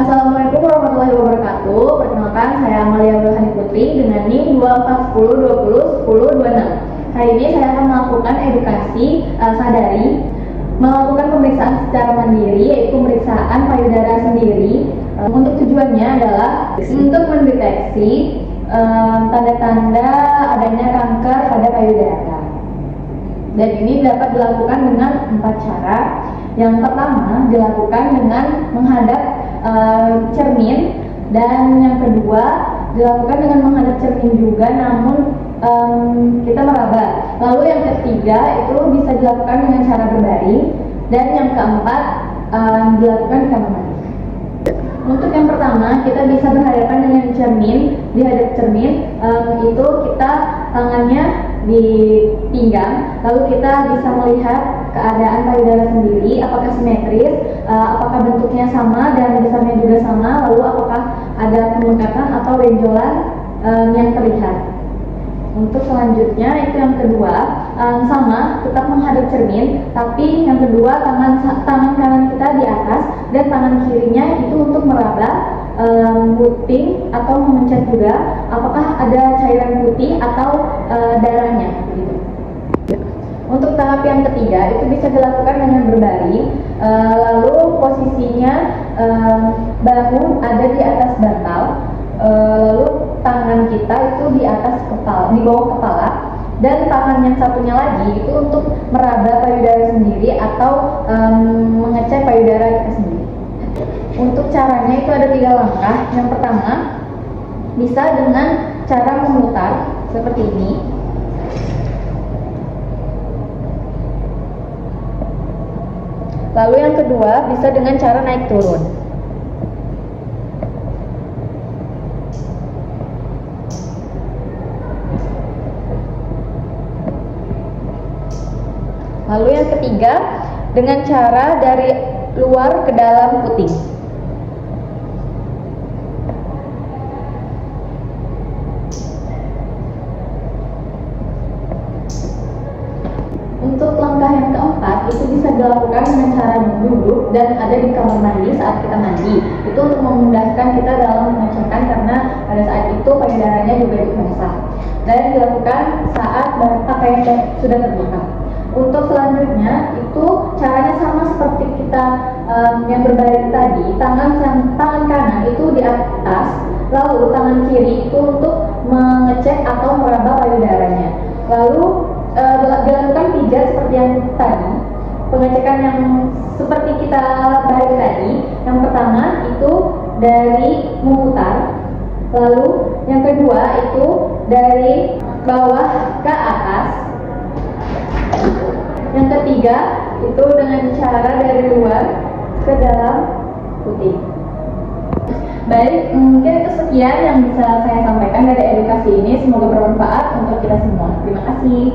Assalamualaikum warahmatullahi wabarakatuh. Perkenalkan, saya Amalia Wilhani Putri dengan NIM 2410201026. Hari ini saya akan melakukan edukasi sadari, melakukan pemeriksaan secara mandiri, yaitu pemeriksaan payudara sendiri. Untuk tujuannya adalah untuk mendeteksi tanda-tanda adanya kanker pada payudara. Dan ini dapat dilakukan dengan 4 cara. Yang pertama dilakukan dengan menghadap cermin, dan yang kedua dilakukan dengan menghadap cermin juga, namun kita meraba. Lalu yang ketiga itu bisa dilakukan dengan cara berbaring, dan yang keempat dilakukan di kamar mandi. Untuk yang pertama, kita bisa berhadapan dengan cermin. Di hadap cermin itu kita tangannya di pinggang, lalu kita bisa melihat keadaan payudara sendiri, apakah simetris, apakah bentuknya sama dan besarnya juga sama, lalu apakah ada pembengkakan atau benjolan yang terlihat. Untuk selanjutnya itu yang kedua, sama, tetap menghadap cermin, tapi yang kedua tangan kanan kita di atas dan tangan kirinya itu untuk meraba puting atau memencet juga apakah ada cairan putih atau darahnya gitu. Untuk tahap yang ketiga itu bisa dilakukan dengan berbaring, lalu posisinya bahu ada di atas bantal, lalu tangan kita itu di atas kepala, di bawah kepala, dan tangan yang satunya lagi itu untuk meraba payudara sendiri atau mengecek payudara kita sendiri. Untuk caranya itu ada 3 langkah. Yang pertama bisa dengan cara memutar seperti ini. Lalu yang kedua bisa dengan cara naik turun. Lalu yang ketiga dengan cara dari luar ke dalam puting. Untuk langkah yang keempat itu bisa dilakukan dengan cara duduk dan ada di kamar mandi saat kita mandi. Itu untuk memudahkan kita dalam mengecekkan, karena pada saat itu payudaranya juga basah. Dan dilakukan saat pakaian sudah terbuka. Untuk selanjutnya itu caranya sama seperti kita yang berbaring tadi. Tangan kanan itu di atas, lalu tangan kiri itu untuk mengecek atau meraba payudaranya. Lalu dilakukan pijat seperti yang tadi, pengecekan yang seperti kita baring tadi. Yang pertama itu dari memutar, lalu yang kedua itu dari bawah ke atas, yang ketiga itu dengan cara dari luar ke dalam puting. Baik, mungkin itu sekian yang bisa saya sampaikan dari edukasi ini. Semoga bermanfaat untuk kita semua. Terima kasih.